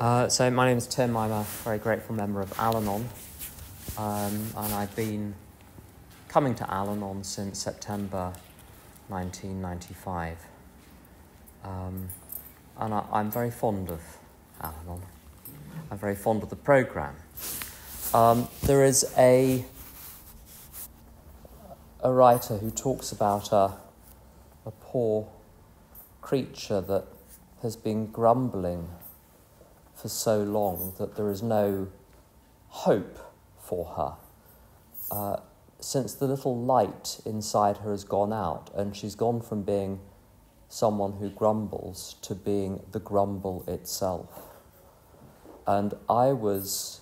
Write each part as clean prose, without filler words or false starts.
So my name is Tim. I'm a very grateful member of Al-Anon, and I've been coming to Al-Anon since September 1995. And I'm very fond of Al-Anon. I'm very fond of the programme. There is a writer who talks about a poor creature that has been grumbling for so long that there is no hope for her, since the little light inside her has gone out, and she's gone from being someone who grumbles to being the grumble itself. And I was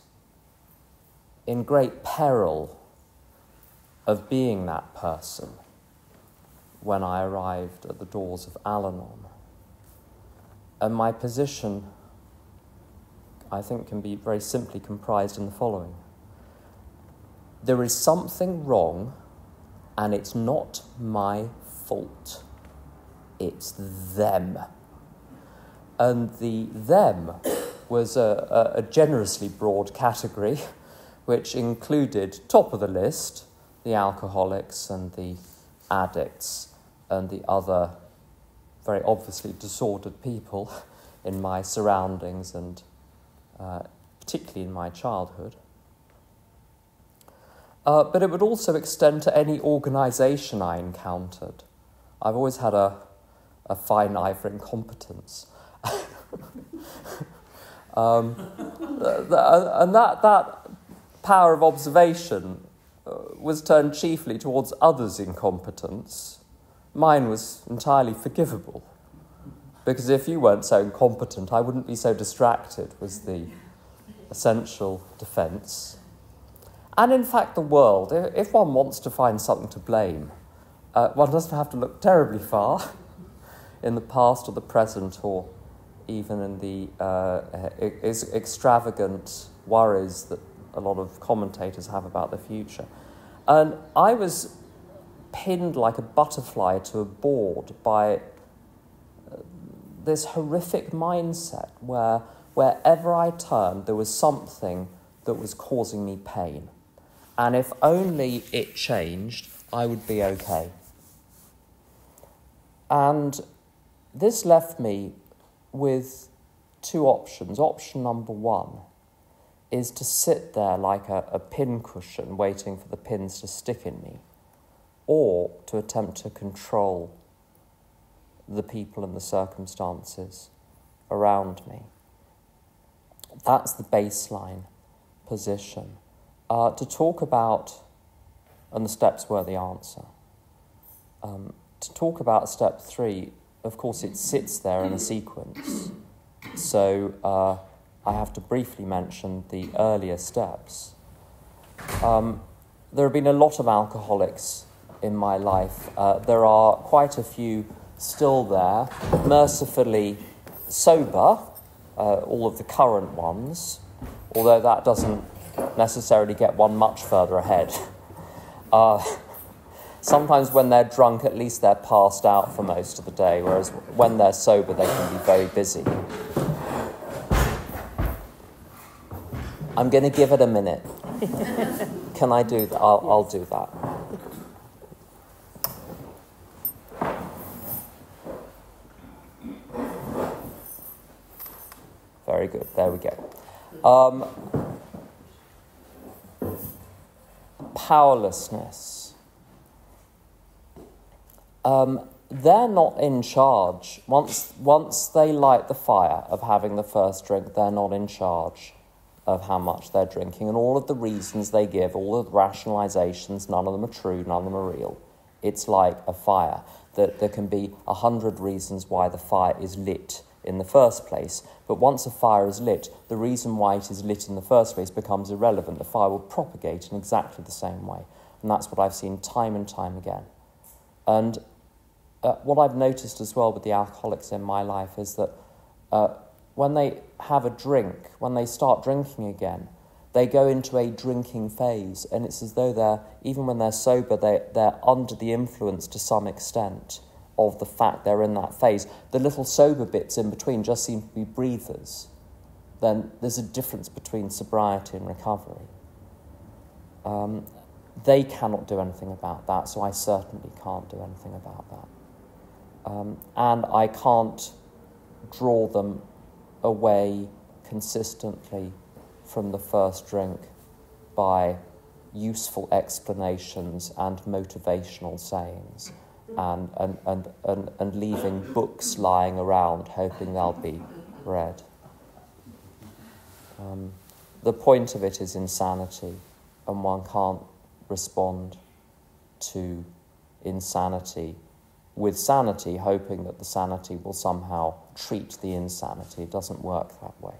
in great peril of being that person when I arrived at the doors of Al-Anon. And my position, I think, can be very simply comprised in the following. There is something wrong, and it's not my fault. It's them. And the them was a generously broad category, which included, top of the list, the alcoholics and the addicts and the other very obviously disordered people in my surroundings and particularly in my childhood. But it would also extend to any organisation I encountered. I've always had a fine eye for incompetence. And that power of observation was turned chiefly towards others' incompetence. Mine was entirely forgivable, because if you weren't so incompetent, I wouldn't be so distracted, was the essential defence. And in fact, the world, if one wants to find something to blame, one doesn't have to look terribly far in the past or the present, or even in the extravagant worries that a lot of commentators have about the future. And I was pinned like a butterfly to a board by this horrific mindset where wherever I turned, there was something that was causing me pain. And if only it changed, I would be okay. And this left me with two options. Option number one is to sit there like a pincushion waiting for the pins to stick in me, or to attempt to control the people and the circumstances around me. That's the baseline position. To talk about, and the steps were the answer, to talk about step 3, of course it sits there in a sequence. So I have to briefly mention the earlier steps. There have been a lot of alcoholics in my life. There are quite a few still there, mercifully sober, all of the current ones, although that doesn't necessarily get one much further ahead. Sometimes when they're drunk, at least they're passed out for most of the day, whereas when they're sober, they can be very busy. I'm going to give it a minute. Can I do that? I'll do that. Very good. There we go. Powerlessness. They're not in charge. Once they light the fire of having the first drink, they're not in charge of how much they're drinking, and all of the reasons they give, all of the rationalizations, none of them are true, none of them are real. It's like a fire, that there can be 100 reasons why the fire is lit in the first place, but once a fire is lit, the reason why it is lit in the first place becomes irrelevant. The fire will propagate in exactly the same way, and that's what I've seen time and time again. And what I've noticed as well with the alcoholics in my life is that when they have a drink, when they start drinking again, they go into a drinking phase, and it's as though even when they're sober, they're under the influence to some extent of the fact they're in that phase. The little sober bits in between just seem to be breathers. then there's a difference between sobriety and recovery. They cannot do anything about that, so I certainly can't do anything about that. And I can't draw them away consistently from the first drink by useful explanations and motivational sayings and leaving books lying around hoping they'll be read. The point of it is insanity, and one can't respond to insanity with sanity, hoping that the sanity will somehow treat the insanity. It doesn't work that way.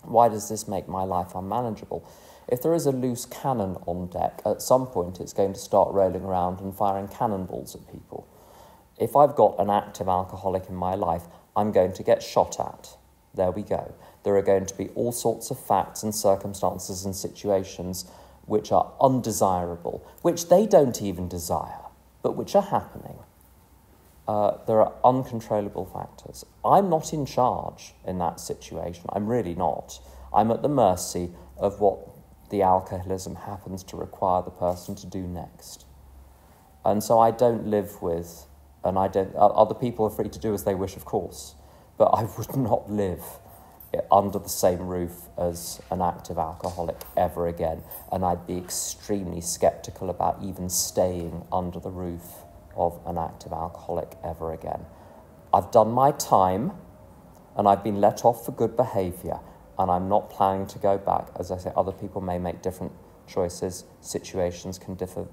Why does this make my life unmanageable? If there is a loose cannon on deck, at some point it's going to start rolling around and firing cannonballs at people. If I've got an active alcoholic in my life, I'm going to get shot at. There we go. There are going to be all sorts of facts and circumstances and situations which are undesirable, which they don't even desire, but which are happening. There are uncontrollable factors. I'm not in charge in that situation. I'm really not. I'm at the mercy of what the alcoholism happens to require the person to do next. And so I don't live with, and I don't, other people are free to do as they wish, of course, but I would not live under the same roof as an active alcoholic ever again, and I'd be extremely sceptical about even staying under the roof of an active alcoholic ever again. I've done my time, and I've been let off for good behaviour, and I'm not planning to go back. As I say, other people may make different choices, situations can differ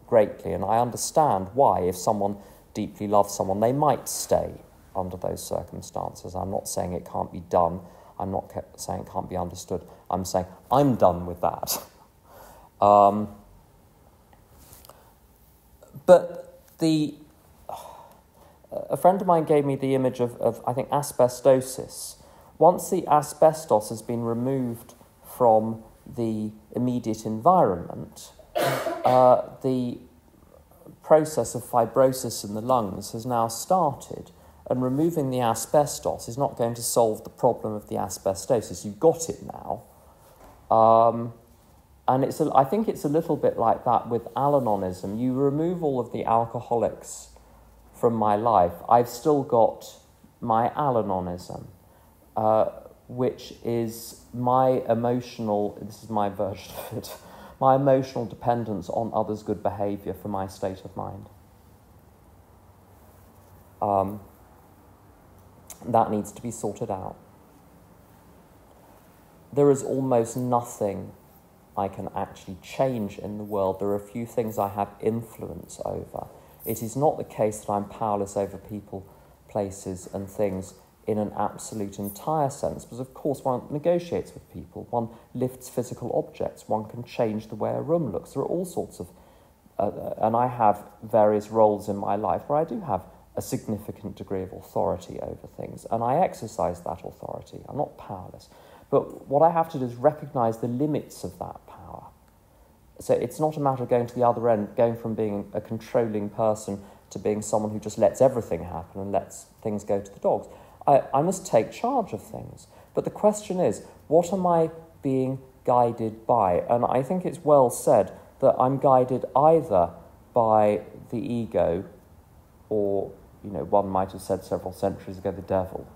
greatly, and I understand why, if someone deeply loves someone, they might stay under those circumstances. I'm not saying it can't be done. I'm not saying it can't be understood. I'm saying I'm done with that. But a friend of mine gave me the image of I think, asbestosis. Once the asbestos has been removed from the immediate environment, the process of fibrosis in the lungs has now started, and removing the asbestos is not going to solve the problem of the asbestosis. You've got it now. And I think it's a little bit like that with Al-Anonism. You remove all of the alcoholics from my life, I've still got my Al-Anonism, which is my emotional, this is my version of it, my emotional dependence on others' good behaviour for my state of mind. That needs to be sorted out. There is almost nothing I can actually change in the world. There are a few things I have influence over. It is not the case that I'm powerless over people, places and things in an absolute entire sense, because of course one negotiates with people, one lifts physical objects, one can change the way a room looks. There are all sorts of, and I have various roles in my life where I do have a significant degree of authority over things, and I exercise that authority. I'm not powerless. But what I have to do is recognise the limits of that power. So it's not a matter of going to the other end, going from being a controlling person to being someone who just lets everything happen and lets things go to the dogs. I must take charge of things. But the question is, what am I being guided by? And I think it's well said that I'm guided either by the ego or, one might have said several centuries ago, the devil.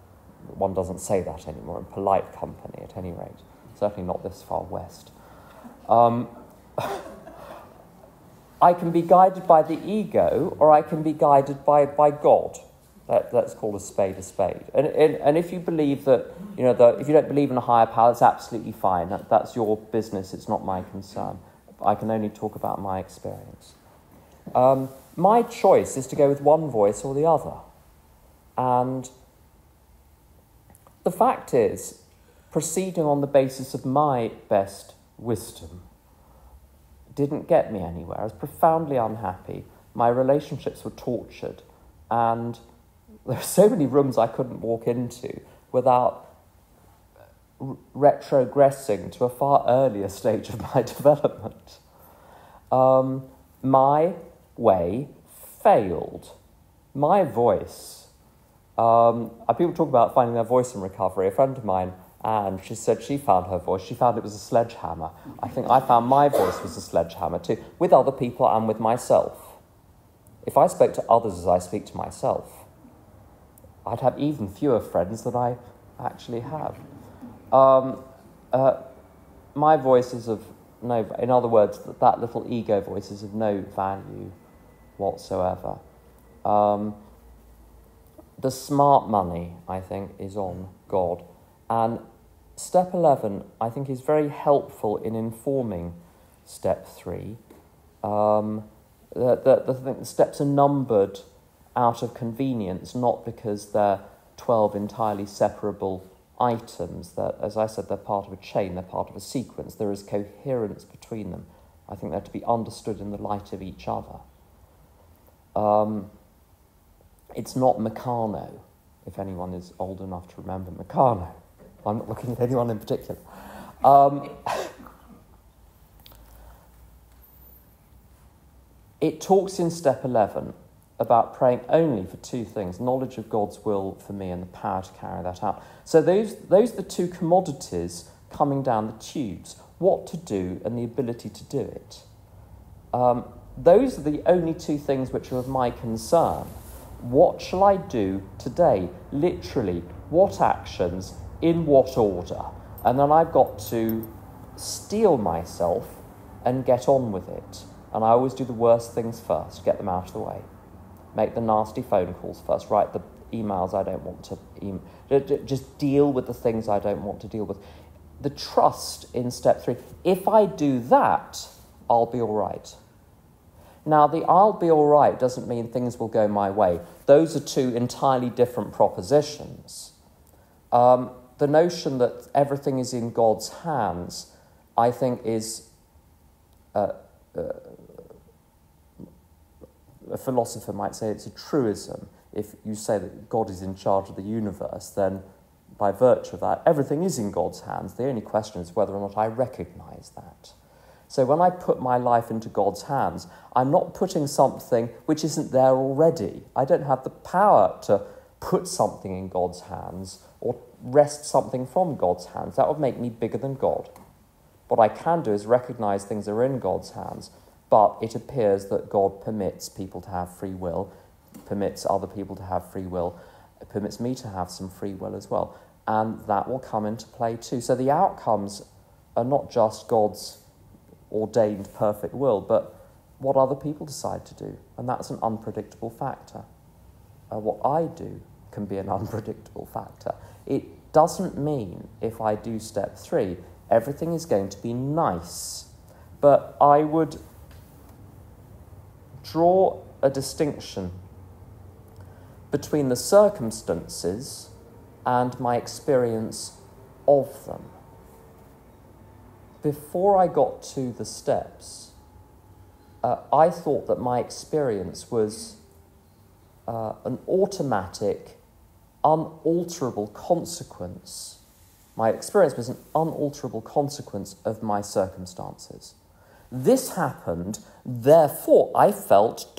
One doesn't say that anymore in polite company, at any rate. Certainly not this far west. I can be guided by the ego, or I can be guided by God. Let's call a spade a spade. And if you believe that, if you don't believe in a higher power, that's absolutely fine. That's your business. It's not my concern. I can only talk about my experience. My choice is to go with one voice or the other. And the fact is, proceeding on the basis of my best wisdom didn't get me anywhere. I was profoundly unhappy. My relationships were tortured. And there are so many rooms I couldn't walk into without retrogressing to a far earlier stage of my development. My way failed. My voice People talk about finding their voice in recovery. A friend of mine, Anne, she said she found her voice. She found it was a sledgehammer. I think I found my voice was a sledgehammer too, with other people and with myself. If I spoke to others as I speak to myself, I'd have even fewer friends than I actually have. My voice is of no, in other words, that little ego voice is of no value whatsoever. The smart money, I think, is on God. And step 11, I think, is very helpful in informing step 3. The steps are numbered out of convenience, not because they're 12 entirely separable items. That, as I said, they're part of a chain, they're part of a sequence. There is coherence between them. I think they're to be understood in the light of each other. It's not Meccano, if anyone is old enough to remember Meccano. I'm not looking at anyone in particular. It talks in step 11 about praying only for 2 things: knowledge of God's will for me and the power to carry that out. So those are the 2 commodities coming down the tubes: what to do and the ability to do it. Those are the only 2 things which are of my concern. What shall I do today? Literally, what actions, in what order? And then I've got to steel myself and get on with it. And I always do the worst things first, get them out of the way. Make the nasty phone calls first, write the emails I don't want to just deal with the things I don't want to deal with. The trust in step 3, if I do that, I'll be all right. Now, the I'll be all right doesn't mean things will go my way. Those are 2 entirely different propositions. The notion that everything is in God's hands, I think, is a philosopher might say it's a truism. If you say that God is in charge of the universe, then by virtue of that, everything is in God's hands. The only question is whether or not I recognise that. So when I put my life into God's hands, I'm not putting something which isn't there already. I don't have the power to put something in God's hands or wrest something from God's hands. That would make me bigger than God. What I can do is recognise things are in God's hands, but it appears that God permits people to have free will, permits other people to have free will, permits me to have some free will as well, and that will come into play too. So the outcomes are not just God's ordained perfect will, but what other people decide to do, and that's an unpredictable factor. What I do can be an unpredictable factor. It doesn't mean, if I do step 3, everything is going to be nice, but I would draw a distinction between the circumstances and my experience of them. Before I got to the steps, I thought that my experience was an automatic, unalterable consequence. My experience was an unalterable consequence of my circumstances. This happened, therefore I felt ...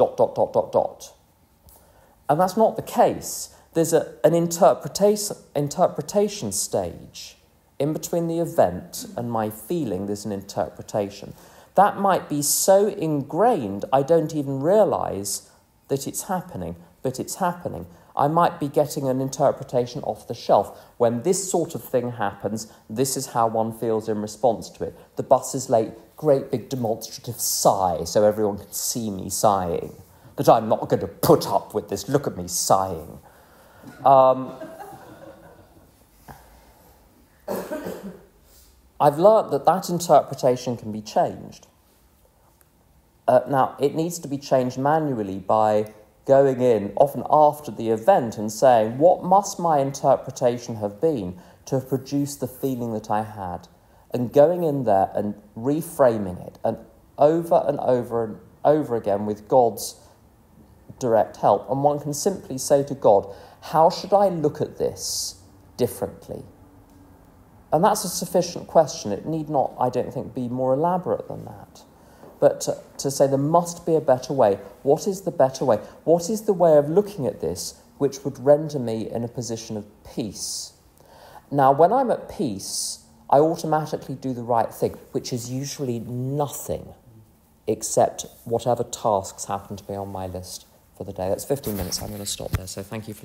And that's not the case. There's an interpretation stage. In between the event and my feeling, there's an interpretation. That might be so ingrained I don't even realise that it's happening, but it's happening. I might be getting an interpretation off the shelf. When this sort of thing happens, this is how one feels in response to it. The bus is late, great big demonstrative sigh so everyone can see me sighing. That I'm not going to put up with this, look at me sighing. I've learnt that interpretation can be changed. Now, it needs to be changed manually by going in, often after the event, and saying, what must my interpretation have been to have produced the feeling that I had? And going in there and reframing it, and over and over again with God's direct help. And one can simply say to God, how should I look at this differently? And that's a sufficient question. It need not, I don't think, be more elaborate than that. But to say there must be a better way. What is the better way? What is the way of looking at this which would render me in a position of peace. Now, when I'm at peace, I automatically do the right thing, which is usually nothing except whatever tasks happen to be on my list for the day. That's 15 minutes. I'm going to stop there, so thank you for